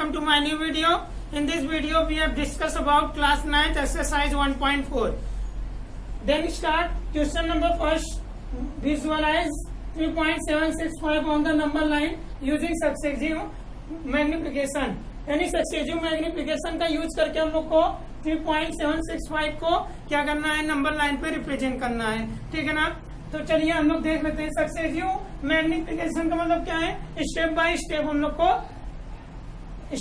welcome to my new video. In this video we have discussed about class 9th exercise 1.4. Then start question number first. Visualize 3.765 on the number line using successive magnification. यानी successive magnification का use करके हम लोग को 3.765 को क्या करना है, नंबर लाइन पे रिप्रेजेंट करना है। ठीक है ना। तो चलिए हम लोग देख लेते हैं सक्सेसिव मैग्निफिकेशन का मतलब क्या है। स्टेप बाय स्टेप हम लोग को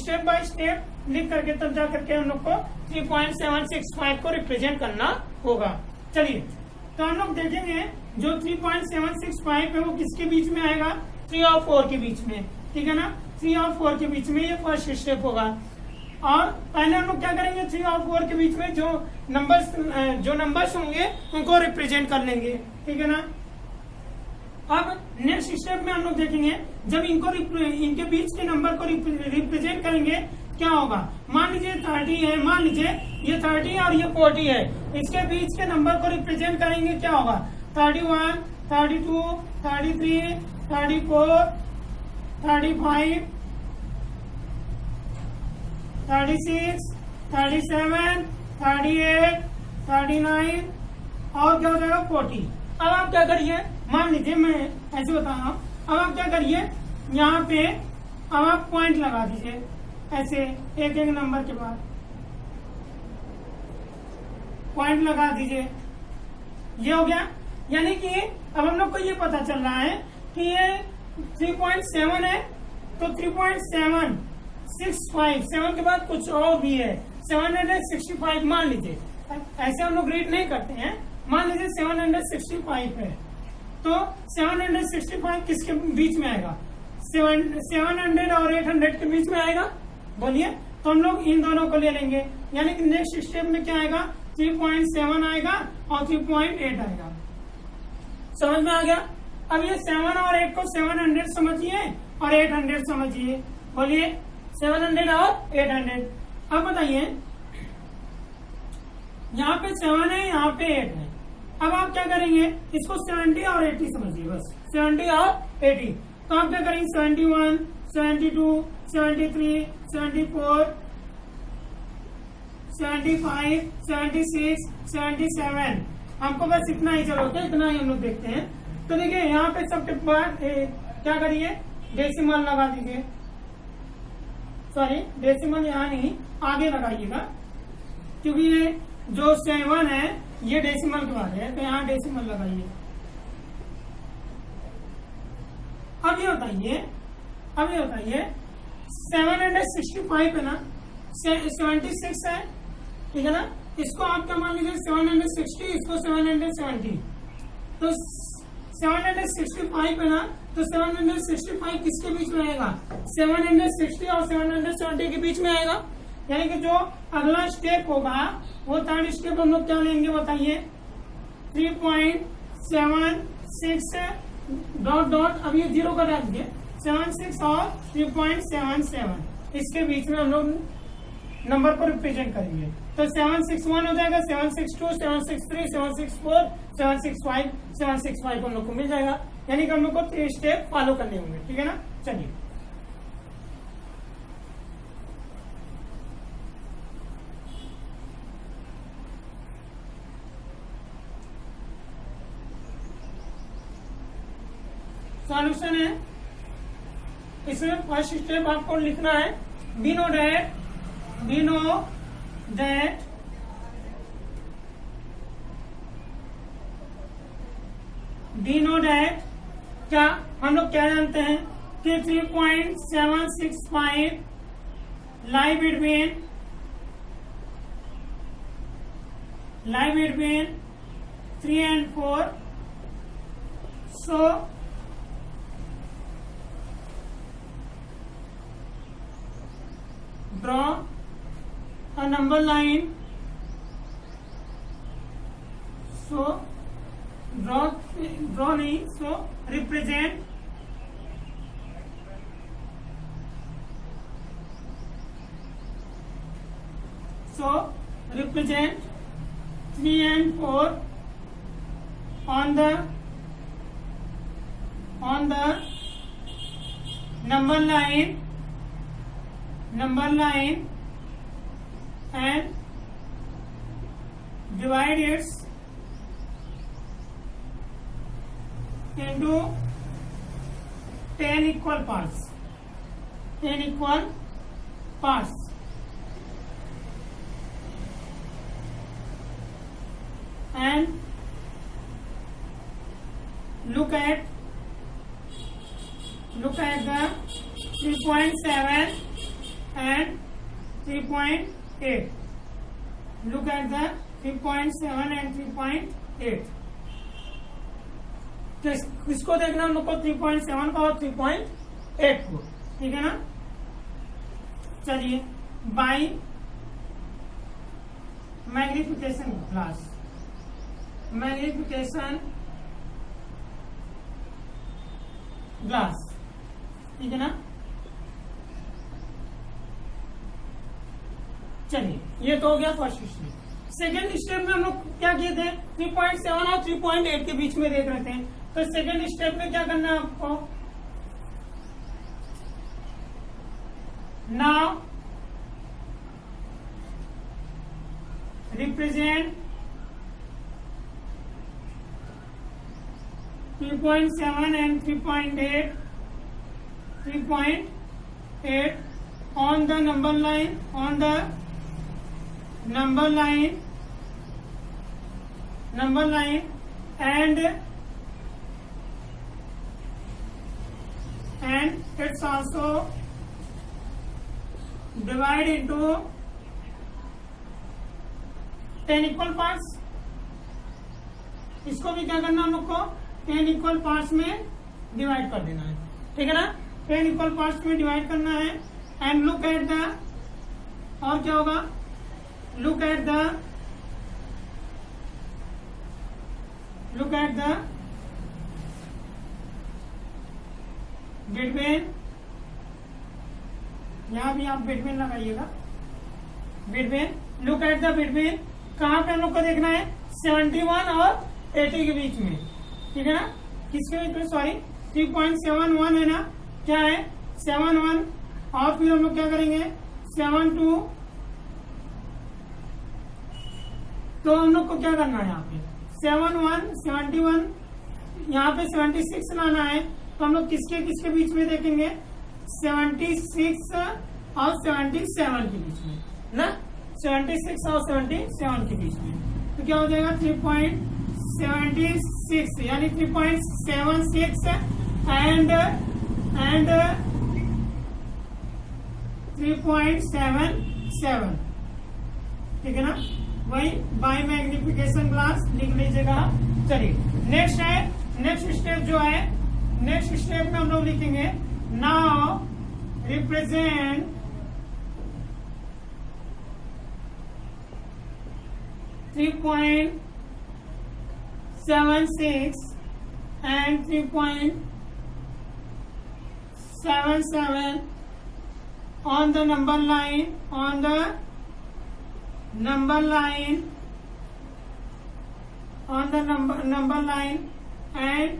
स्टेप बाय स्टेप लिख करके तब जा करके हम लोग को 3.765 को रिप्रेजेंट करना होगा। चलिए तो हम लोग देखेंगे जो 3.765 है वो किसके बीच में आएगा, 3 और 4 के बीच में। ठीक है ना, 3 और 4 के बीच में ये फर्स्ट स्टेप होगा। और पहले हम लोग क्या करेंगे, 3 और 4 के बीच में जो नंबर्स होंगे उनको रिप्रेजेंट कर लेंगे। ठीक है ना। अब नेक्स्ट स्टेप में हम लोग देखेंगे जब इनके बीच के नंबर को रिप्रेजेंट करेंगे क्या होगा। मान लीजिए 30 है, मान लीजिए ये 30 और ये 40 है, इसके बीच के नंबर को रिप्रेजेंट करेंगे क्या होगा, 31, 32, 33, 34, 35, 36, 37, 38, 39 और क्या हो जाएगा 40। अब आप क्या करिए, मान लीजिए मैं ऐसे बता रहा हूँ। अब आप क्या करिए, यहाँ पे अब आप पॉइंट लगा दीजिए ऐसे एक एक नंबर के बाद पॉइंट लगा दीजिए। ये हो गया। यानी कि अब हम लोग को ये पता चल रहा है कि ये 3.7 है तो 3.765 7 के बाद कुछ और भी है 765। मान लीजिए ऐसे हम लोग रीड नहीं करते हैं, मान लीजिए 765 है तो 765 किसके बीच में आएगा, 700 और 800 के बीच में आएगा। बोलिए तो हम लोग इन दोनों को ले लेंगे। यानी कि नेक्स्ट स्टेप में क्या आएगा, 3.7 आएगा और 3.8 आएगा। समझ में आ गया। अब ये 7 और 8 को 700 समझिए और 800 समझिए। बोलिए 700 और 800। अब बताइए यहाँ पे 7 है, यहाँ पे 8 है। अब आप क्या करेंगे, इसको 70 और 80 समझिए, बस 70 और 80। तो आप क्या करेंगे, 71, 72, 73, 74, 75, 76, 77। हमको बस इतना ही जरूरत है, इतना ही हम लोग देखते हैं। तो देखिए यहाँ पे सबके बाद क्या करिए, डेसिमल लगा दीजिए। सॉरी डेसिमल यहाँ नहीं, आगे लगाइएगा, क्योंकि ये जो 7 है ये डेसिमल के बाद है, तो यहाँ डेसिमल लगाइए। अब ये बताइए 765 है ना, 76 है। ठीक है ना। इसको आप क्या मान लीजिए 760, इसको 770। तो 765 है ना, तो 765 किसके बीच में आएगा, 760 और 770 के बीच में आएगा। यानी कि जो अगला स्टेप होगा वो थर्ड स्टेप हम लोग क्या लेंगे बताइए, 3.76 डॉट डॉट, अब ये 0 का डाल दीजिए, 76 और 3.77 इसके बीच में हम लोग नंबर को रिप्रेजेंट करेंगे। तो 761 हो जाएगा, 762, 763, 764, 765, 765 हम लोग को मिल जाएगा। यानी कि हम लोग को 3 स्टेप फॉलो करने होंगे। ठीक है ना। चलिए सॉल्यूशन है। इसमें फर्स्ट स्टेप आपको लिखना है, वी नो दैट क्या हम लोग क्या जानते हैं कि 3.765 lie between 3 and 4. So draw a number line. So draw नहीं, so represent So represent 3 and 4 on the number line number line and divide it into 10 equal parts. 10 equal parts. And look at the 3.7 and 3.8. Look at the 3.7 and 3.8. किसको देखना हम लोग को 3.7 का और 3.8 को, ठीक है ना। चलिए by magnification glass, magnification glass, ठीक है ना। चलिए ये तो हो गया फर्स्ट स्टेप। सेकेंड स्टेप में हम लोग क्या किए थे, 3.7 और 3.8 के बीच में देख रहे थे। तो सेकेंड स्टेप में क्या करना है आपको, now represent 3.7 and 3.8 on the number line, and it's also divide into 10 equal parts. इसको भी क्या करना हम लोग को 10 इक्वल पार्ट्स में डिवाइड कर देना है, ठीक है ना। 10 इक्वल पार्ट्स में डिवाइड करना है। एंड लुक एट द, और क्या होगा, लुक एट द बिटवीन, यहां भी आप बिटवीन लगाइएगा, between, look at the between, कहां पे हम लोग को देखना है, 71 और 80 के बीच में, ठीक है ना। किसके बीच में, सॉरी 3.71 है ना, क्या है 71, और फिर हम लोग क्या करेंगे 72, तो हम लोग को क्या करना है यहाँ पे 71, यहाँ पे 76 लाना है। तो हम लोग किसके बीच में देखेंगे, 76 और 77 के बीच में ना, 76 और 77 के बीच में। तो क्या हो जाएगा 3.76 यानी 3.76 एंड 3.77, ठीक है ना। वही बाय मैग्निफिकेशन ग्लास लिख लीजिएगा। चलिए नेक्स्ट स्टेप जो है, नेक्स्ट स्टेप में हम लोग लिखेंगे now represent 3.76 and 3.77 on the number line, and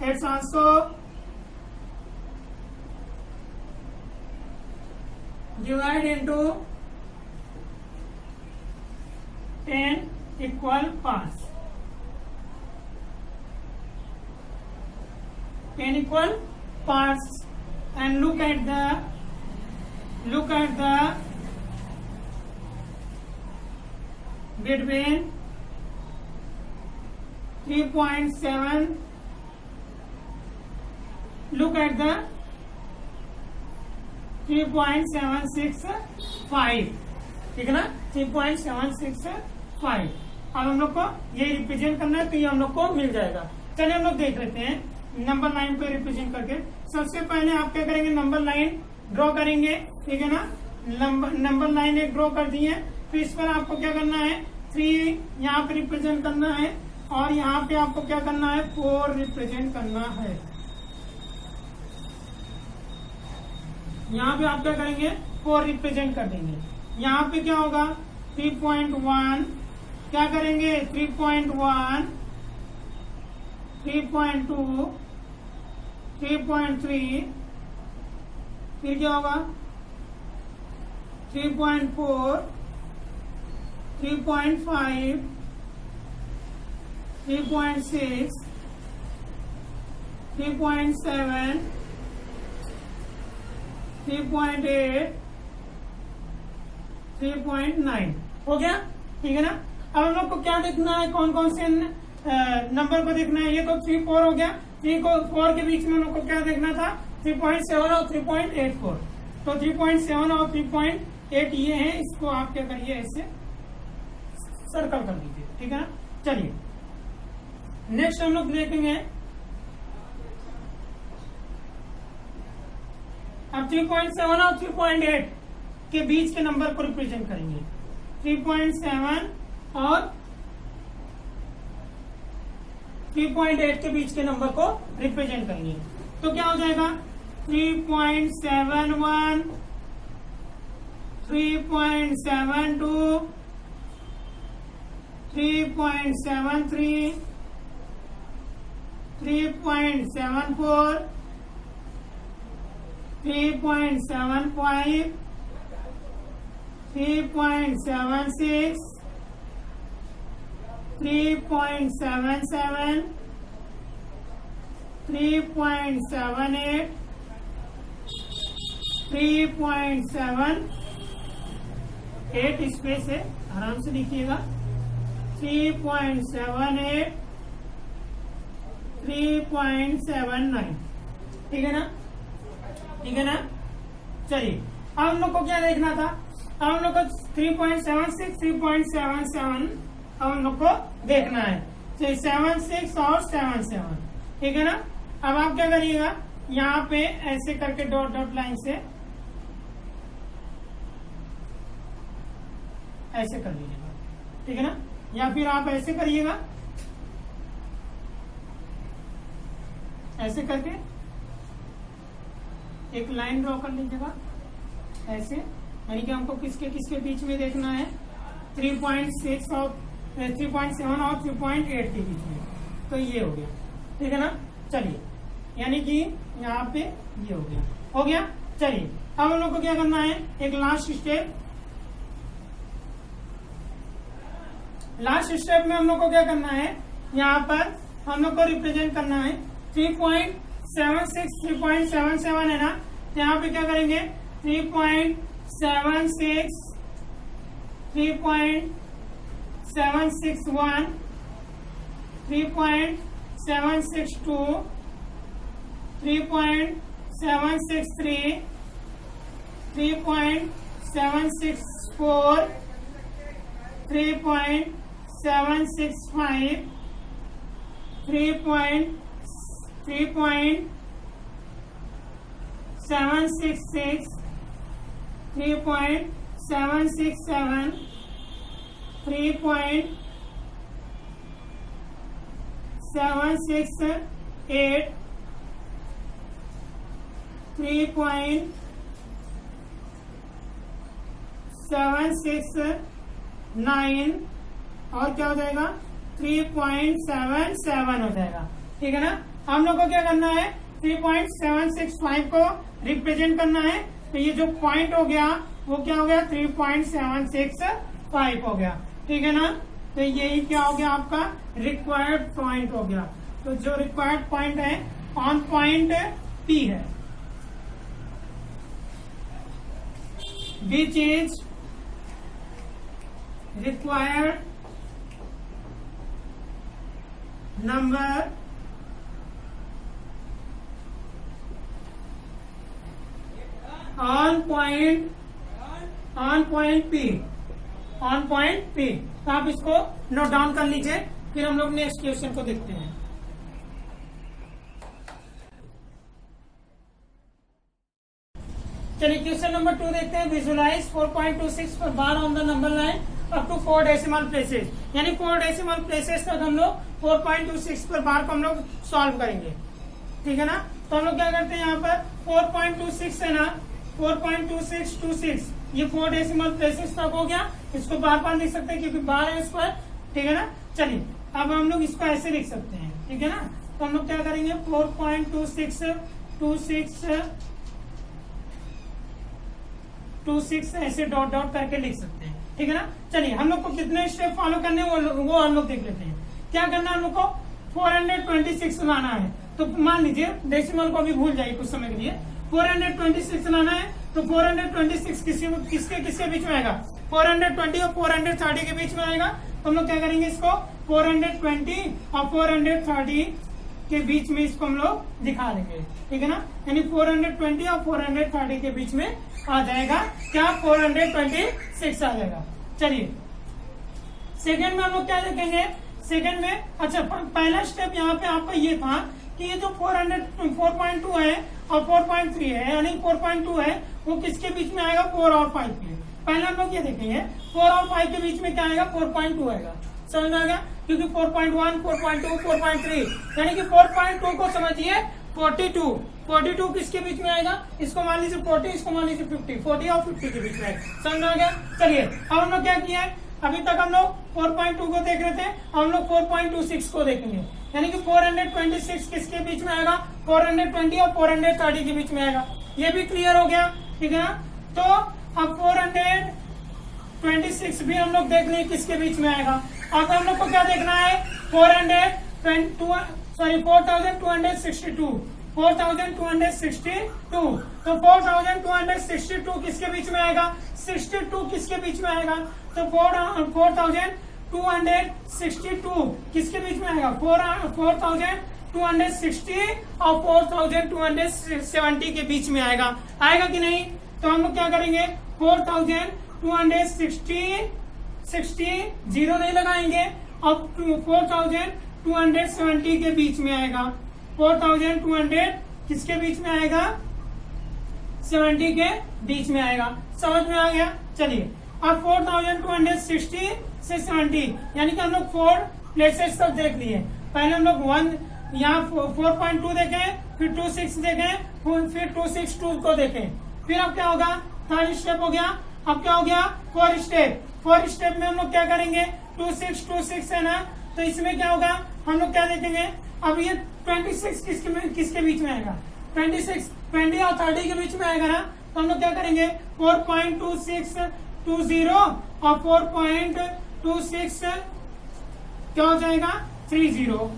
it's also divide into 10 equal parts. 10 equal parts, and look at the between 3.7, look at the 3.765, ठीक है ना, 3.765। अब हम लोग को ये रिप्रेजेंट करना है, तो ये हम लोग को मिल जाएगा। चलिए हम लोग देख लेते हैं नंबर लाइन पे रिप्रेजेंट करके। सबसे पहले आप क्या करेंगे, नंबर लाइन ड्रॉ करेंगे, ठीक है ना। नंबर लाइन एक ड्रॉ कर दिए, फिर इस पर आपको क्या करना है, 3 यहाँ पे रिप्रेजेंट करना है, और यहाँ पे आपको क्या करना है, 4 रिप्रेजेंट करना है। यहाँ पे आप क्या करेंगे, 4 रिप्रेजेंट कर देंगे। यहाँ पे क्या होगा, 3.1 क्या करेंगे, 3.1, 3.2, 3.3, फिर क्या होगा 3.4, 3.5, 3.6, 3.7, 3.8, 3.9 हो गया। ठीक है ना। अब हम लोग को क्या देखना है, कौन कौन से नंबर को देखना है। ये तो 3, 4 हो गया। 3 को 4 के बीच में हम लोग को क्या देखना था, 3.7 और 3.84। तो 3.7 और 3.8 ये है, इसको आप क्या करिए, ऐसे सर्कल कर दीजिए। ठीक है ना। चलिए नेक्स्ट हम लोग देखेंगे अब 3.7 और 3.8 के बीच के नंबर को रिप्रेजेंट करेंगे। 3.7 और 3.8 के बीच के नंबर को रिप्रेजेंट करेंगे। तो क्या हो जाएगा, 3.71, 3.72, 3.73, 3.74, 3.75, 3.76, 3.77, 3.78, 3.78 स्पेस है, आराम से लिखिएगा। 3.78, 3.79। ठीक है ना। ठीक है ना। चलिए अब हम लोग को क्या देखना था, अब हम लोग को 3.76, 3.77 अब हम लोग को देखना है। तो 76 और 77। ठीक है ना। अब आप क्या करिएगा, यहाँ पे ऐसे करके डॉट डॉट लाइन से ऐसे कर लीजिएगा। ठीक है ना। या फिर आप ऐसे करिएगा, ऐसे करके एक लाइन ड्रॉ कर लीजिएगा ऐसे, यानी कि हमको किसके किसके बीच में देखना है, 3.6 और 3.7 और 3.8 के बीच में। तो ये हो गया। ठीक है ना। चलिए यानी कि यहाँ पे ये हो गया। चलिए अब हम लोग को क्या करना है, एक लास्ट स्टेप में हम लोग को क्या करना है, यहाँ पर हम लोग को रिप्रेजेंट करना है 3.76, 3.77 है ना। तो यहाँ पे क्या करेंगे, 3.76, 3.761, 3.762, 3.763, 3.764, 3.765, 3.766, 3.767, 3.768, 3.769 और क्या हो जाएगा, 3.77 हो जाएगा। ठीक है ना। हम लोग को क्या करना है, 3.765 को रिप्रेजेंट करना है। तो ये जो पॉइंट हो गया वो क्या हो गया, 3.765 हो गया। ठीक है ना। तो यही क्या हो गया, आपका रिक्वायर्ड पॉइंट हो गया। तो जो रिक्वायर्ड पॉइंट है ऑन पॉइंट P है, which is required number on point P, on point P। तो आप इसको नोट डाउन कर लीजिए, फिर हम लोग नेक्स्ट क्वेश्चन को देखते हैं। चलिए क्वेश्चन नंबर 2 देखते हैं। विजुलाइज 4.26 पर bar on the number line up to 4 decimal places, यानी 4 डेसिमल प्लेसेस तक हम लोग 4.26 पर बार को हम लोग सॉल्व करेंगे। ठीक है ना। तो हम लोग क्या करते हैं, यहाँ पर 4.26 है ना, 4.2626 ये 4 डेसिमल प्लेसेस तक हो गया। इसको बार लिख सकते हैं क्योंकि बार है इस पर। ठीक है ना। चलिए अब हम लोग इसको ऐसे लिख सकते हैं। ठीक है ना। तो हम लोग क्या करेंगे, 4.2626 26 ऐसे डॉट डॉट करके लिख सकते हैं, ठीक है ना। चलिए हम लोग को कितने स्टेप फॉलो करने हैं वो हम लोग देख लेते हैं। क्या करना है हम लोग को, 426 लाना है। तो मान लीजिए डेसिमल को भी भूल जाइए कुछ समय के लिए, 426 लाना है। तो 426 किसके किसके बीच में आएगा, 420 और 430 के बीच में आएगा। तो हम लोग क्या करेंगे, इसको 420 और 430 के बीच में इसको हम लोग दिखा देंगे, ठीक है ना। यानी 420 और 430 के बीच में आ जाएगा क्या, 426 आ जाएगा। चलिए सेकंड में हम लोग क्या देखेंगे, सेकंड में अच्छा पहला स्टेप यहाँ पे आपका ये था कि ये जो 4.2 है और 4.3 है, यानी 4.2 है वो किसके बीच में आएगा, 4 और 5 के। पहले हम लोग ये देखेंगे 4 और 5 के बीच में क्या आएगा, 4.2 आएगा। समझ में आ गया, क्योंकि 4.1, 4.2, 4.3 यानी कि 4.2 को समझिए 42 किसके बीच में आएगा, इसको मान लीजिए 40, इसको मान लीजिए 50, 40 और 50 के बीच में आएगा। समझ में आ गया। चलिए अब हम लोग क्या किया है, अभी तक हम लोग 4.2 को देख रहे थे, हम लोग 4.26 को देखेंगे। यानी कि 426 किसके बीच में आएगा, 420 और 430 के बीच में आएगा। ये भी क्लियर हो गया, ठीक है ना। तो अब 426 भी हम लोग देख लें किसके बीच में आएगा। अब हम लोग को क्या देखना है, 4262 तो 4262 किसके बीच में आएगा, 62 किसके बीच में आएगा। तो 4262 किसके बीच में आएगा, 4260 और 4270 के बीच में आएगा। आएगा कि नहीं, तो हम लोग क्या करेंगे, 4260 जीरो नहीं लगाएंगे, अब 4270 के बीच में आएगा। 4200 किसके बीच में आएगा, 70 के बीच में आएगा। समझ में आ गया। चलिए अब 4260 से 70 यानी कि हम लोग 4 प्लेसेस तक देख लिए। पहले हम लोग 1 यहाँ 4.2 देखें, फिर 26 देखें, फिर 262 को देखें। फिर अब क्या होगा, थर्ड स्टेप हो गया। अब क्या हो गया, 4 स्टेप में हम लोग क्या करेंगे, 26 है ना, तो इसमें क्या होगा, हम लोग क्या देखेंगे। अब ये 26 किसके बीच में आएगा, 20 और 30 के बीच में आएगा ना। तो हम लोग क्या करेंगे, 4.2620 और 4.26 क्या हो जाएगा, 30,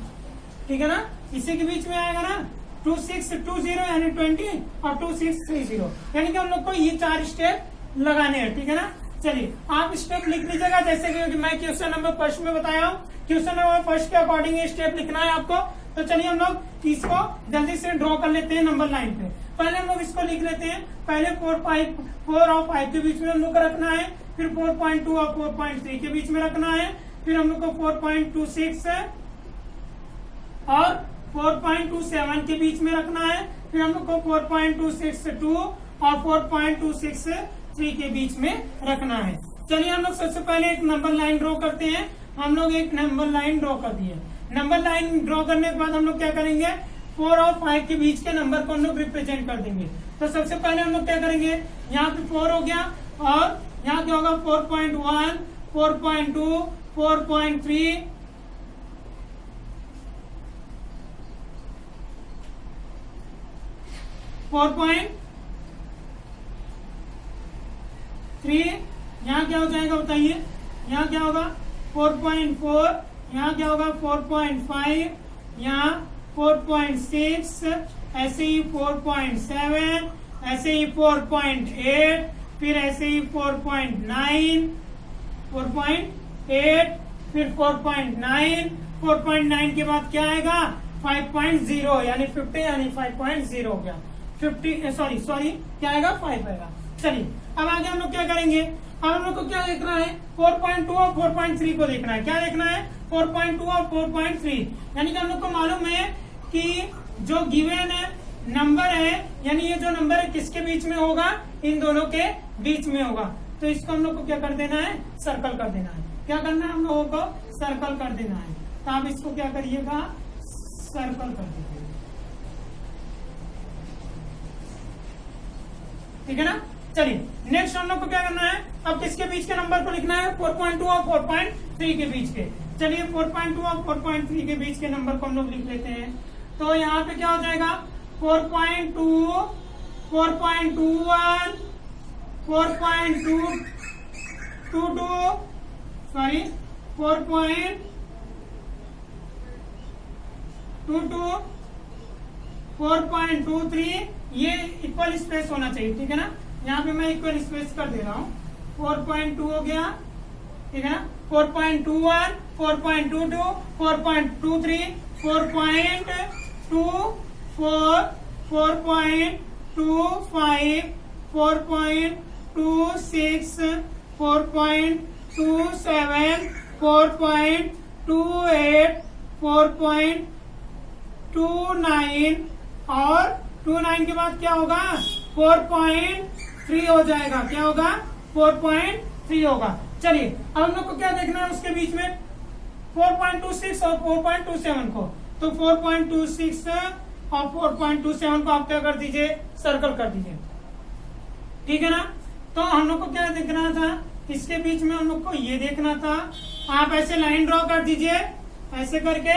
ठीक है ना। इसी के बीच में आएगा ना, 2620 यानी 20 और 2630 यानी कि हम लोग को ये 4 स्टेप लगाने हैं, ठीक है ना। चलिए आप स्टेप लिख लीजिएगा, जैसे कि मैं क्वेश्चन नंबर फर्स्ट में बताया हूँ। क्वेश्चन नंबर फर्स्ट के अकॉर्डिंग ये स्टेप लिखना है आपको। तो चलिए हम लोग इसको जल्दी से ड्रॉ कर लेते हैं नंबर लाइन पे। पहले हम लोग इसको लिख लेते हैं। पहले 4 और 5 के बीच में हम लोग को रखना है, फिर 4.2 और 4.3 के बीच में रखना है, फिर हम लोग को 4.26 और 4.27 के बीच में रखना है, फिर हम लोग को 4.262 और 4.263 के बीच में रखना है। चलिए हम लोग सबसे पहले एक नंबर लाइन ड्रॉ करते हैं। हम लोग एक नंबर लाइन ड्रॉ कर दिए। नंबर लाइन ड्रॉ करने के बाद हम लोग क्या करेंगे, 4 और 5 के बीच के नंबर को हम लोग रिप्रेजेंट कर देंगे। तो सबसे पहले हम लोग क्या करेंगे, यहाँ पे 4 हो गया और यहाँ क्या होगा 4.1, 4.2, 4.3, 4.3, यहाँ क्या हो जाएगा बताइए, यहाँ क्या होगा 4.4, यहाँ क्या होगा 4.5, यहाँ 4.6, ऐसे ही 4.7, ऐसे ही 4.8, फिर ऐसे ही 4.9, 4.8, फिर 4.9, 4.9 के बाद क्या आएगा 5.0 यानी 50 यानी 5.0 हो गया। 50 सॉरी क्या आएगा 5 आएगा। चलिए अब आगे हम लोग क्या करेंगे, अब हम लोग को क्या देखना है, 4.2 और 4.3 को देखना है। क्या देखना है, 4.2 और 4.3 यानी कि हम लोग को मालूम है कि जो गिवन नंबर है, यानी ये जो नंबर है किसके बीच में होगा, इन दोनों के बीच में होगा। तो इसको हम लोग को क्या कर देना है, सर्कल कर देना है। क्या करना है, हम लोगों को सर्कल कर देना है। तो आप इसको क्या करिएगा, सर्कल कर दीजिए, ठीक है ना। चलिए नेक्स्ट हम लोग को क्या करना है, अब किसके बीच के नंबर को लिखना है, 4.2 और 4.3 के बीच के। चलिए 4.2 और 4.3 के बीच के नंबर को हम लोग लिख लेते हैं। तो यहाँ पे क्या हो जाएगा 4.2, 4.21, 4.23 ये इक्वल स्पेस होना चाहिए, ठीक है ना। यहाँ पे मैं इक्वल स्पेस कर दे रहा हूँ। 4.2 हो गया, ठीक है ना। 4.21, 4.22, 4.23, 4.24, 4.25, 4.26, 4.27, 4.28, 4.29 और 29 के बाद क्या होगा? 4.3 हो जाएगा। क्या होगा? 4.3 होगा। चलिए अब हम लोग को क्या देखना है उसके बीच में? 4.26 और 4.27 को। तो 4.26 और 4.27 को आप क्या कर दीजिए? सर्कल कर दीजिए, ठीक है ना। तो हम लोग को क्या देखना था? इसके बीच में हम लोग को ये देखना था। आप ऐसे लाइन ड्रॉ कर दीजिए ऐसे करके,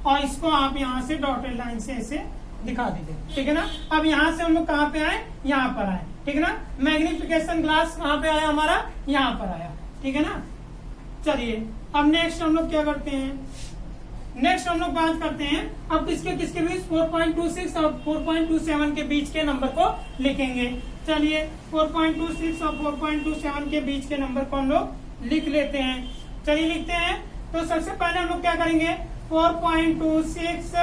और इसको आप यहाँ से डॉटेड लाइन से ऐसे दिखा दीजिए, ठीक है ना। अब यहाँ से हम लोग कहाँ पे आए? यहाँ पर आए, ठीक है ना। मैग्निफिकेशन ग्लास कहाँ पे आया हमारा? यहाँ पर आया, ठीक है ना। चलिए अब नेक्स्ट हम लोग क्या करते हैं? नेक्स्ट हम लोग बात करते हैं अब किसके बीच? 4.26 और 4.27 के बीच के नंबर को लिखेंगे। चलिए 4.26 और 4.27 के बीच के नंबर को हम लोग लिख लेते हैं। चलिए लिखते हैं। तो सबसे पहले हम लोग क्या करेंगे? 4.26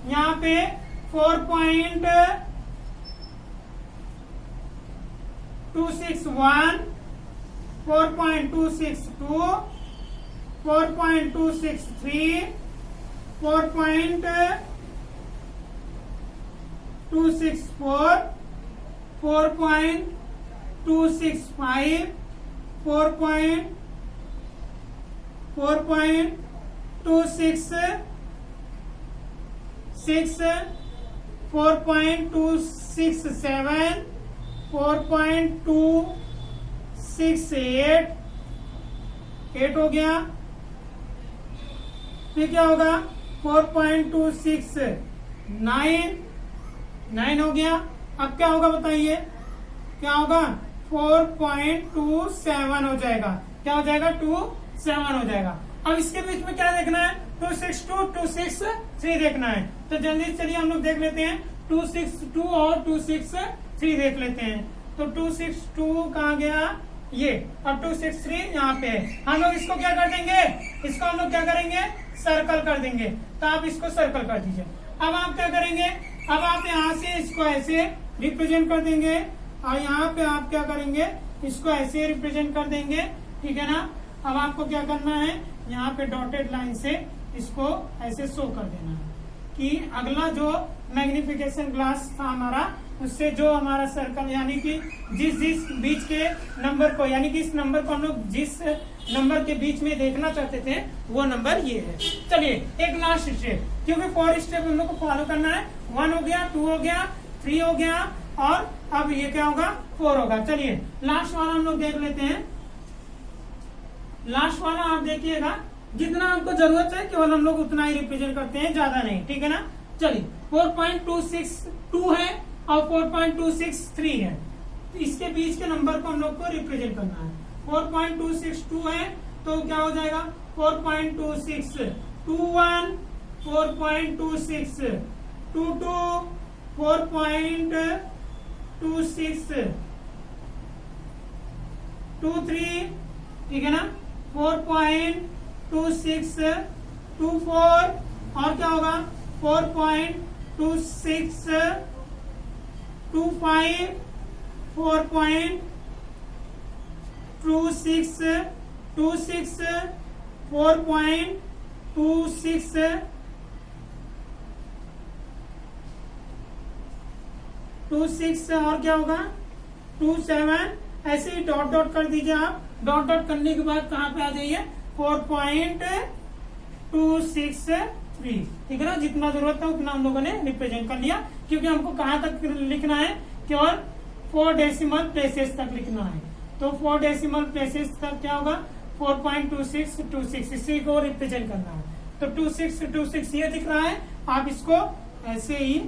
यहाँ पे 4.261, 4.262, 4.263, 4.264, 4.265, 4.266, 4.267, 4.268, 8 हो गया। फिर क्या होगा? 4.269, 9 हो गया। अब क्या होगा बताइए? क्या होगा? 4.27 हो जाएगा। क्या हो जाएगा? 27 हो जाएगा। अब इसके बीच में क्या देखना है? 262, 263 देखना है। तो जल्दी चलिए हम लोग देख लेते हैं। 262 और 263 देख लेते हैं। तो 262 कहाँ गया? ये। अब 263 यहाँ पे है। हम लोग इसको क्या कर देंगे? इसको हम लोग क्या करेंगे? सर्कल कर देंगे। तो आप इसको सर्कल कर दीजिए। अब आप क्या करेंगे? अब आप यहाँ से इसको ऐसे रिप्रेजेंट कर देंगे, और यहाँ पे आप क्या करेंगे? इसको ऐसे रिप्रेजेंट कर देंगे, ठीक है ना। अब आपको क्या करना है? यहाँ पे डॉटेड लाइन से इसको ऐसे शो कर देना है कि अगला जो मैग्निफिकेशन ग्लास था हमारा, उससे जो हमारा सर्कल यानी कि जिस बीच के नंबर को, यानी कि इस नंबर को हम लोग जिस नंबर के बीच में देखना चाहते थे वो नंबर ये है। चलिए एक लास्ट स्टेप, क्योंकि 4 स्टेप हम लोग को फॉलो करना है। 1 हो गया, 2 हो गया, 3 हो गया, और अब ये क्या होगा? 4 होगा। चलिए लास्ट वाला हम लोग देख लेते हैं। लास्ट वाला आप देखिएगा, जितना हमको जरूरत है केवल हम लोग उतना ही रिप्रेजेंट करते हैं, ज्यादा नहीं, ठीक है ना। चलिए 4.262 है और 4.263 है। तो इसके बीच के नंबर को हम लोग को रिप्रेजेंट करना है। 4.262 है तो क्या हो जाएगा? 4.26, 21, 4.26, 22, 4.26, 23, ठीक है ना। 4.26, 24 और क्या होगा? 4.26, 25, 4.26, 26, 4.26, 26 और क्या होगा? 27। ऐसे ही डॉट डॉट कर दीजिए आप। डॉट डॉट करने के बाद कहाँ पे आ जाइए? 4.263, ठीक है ना। जितना जरूरत है उतना हम लोगों ने रिप्रेजेंट कर लिया, क्योंकि हमको कहाँ तक लिखना है? केवल 4 डेसिमल प्लेसेस तक लिखना है। तो 4 डेसिमल प्लेसेस तक क्या होगा? 4.2626, इसी को रिप्रेजेंट करना है। तो 2626 ये दिख रहा है। आप इसको ऐसे ही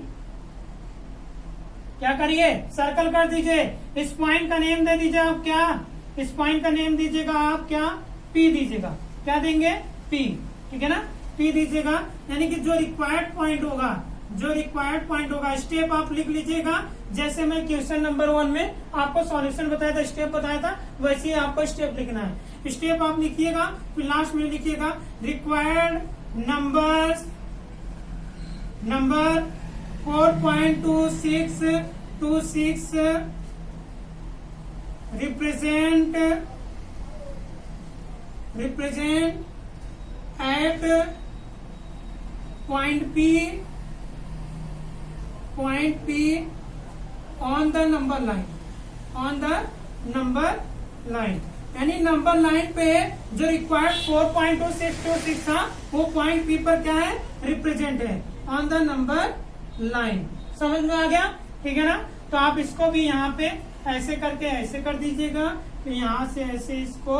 क्या करिए, सर्कल कर दीजिए। इस पॉइंट का नेम दे दीजिए आप क्या, इस पॉइंट का नेम दीजिएगा आप क्या, पी दीजिएगा। क्या देंगे, पी, ठीक है ना, पी दीजिएगा। यानी कि जो रिक्वायर्ड पॉइंट होगा, जो रिक्वायर्ड पॉइंट होगा, स्टेप आप लिख लीजिएगा। जैसे मैं क्वेश्चन नंबर 1 में आपको सॉल्यूशन बताया था, स्टेप बताया था, वैसे ही आपको स्टेप लिखना है। स्टेप आप लिखिएगा, फिर लास्ट में लिखिएगा required number 4.2626 represent at point P on the number line, यानी नंबर लाइन पे जो रिक्वायर्ड 4.2626 था वो पॉइंट P पर क्या है, रिप्रेजेंट है ऑन द नंबर लाइन। समझ में आ गया, ठीक है ना। तो आप इसको भी यहाँ पे ऐसे करके ऐसे कर दीजिएगा, फिर यहाँ से ऐसे इसको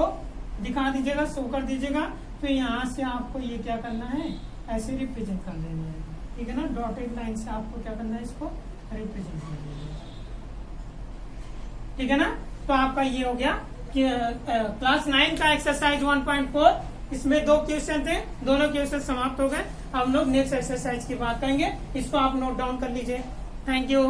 दिखा दीजिएगा, शो कर दीजिएगा, फिर यहाँ से आपको ये क्या करना है, ऐसे रिप्रेजेंट कर देना है, ठीक है ना। डॉटेड लाइन से आपको क्या करना है, इसको रिप्रेजेंट कर देना है, ठीक है ना। तो आपका ये हो गया कि क्लास 9 का एक्सरसाइज 1.4, इसमें 2 क्वेश्चन थे, दोनों क्वेश्चन समाप्त हो गए। हम लोग नेक्स्ट एक्सरसाइज की बात करेंगे, इसको आप नोट डाउन कर लीजिए। Thank you.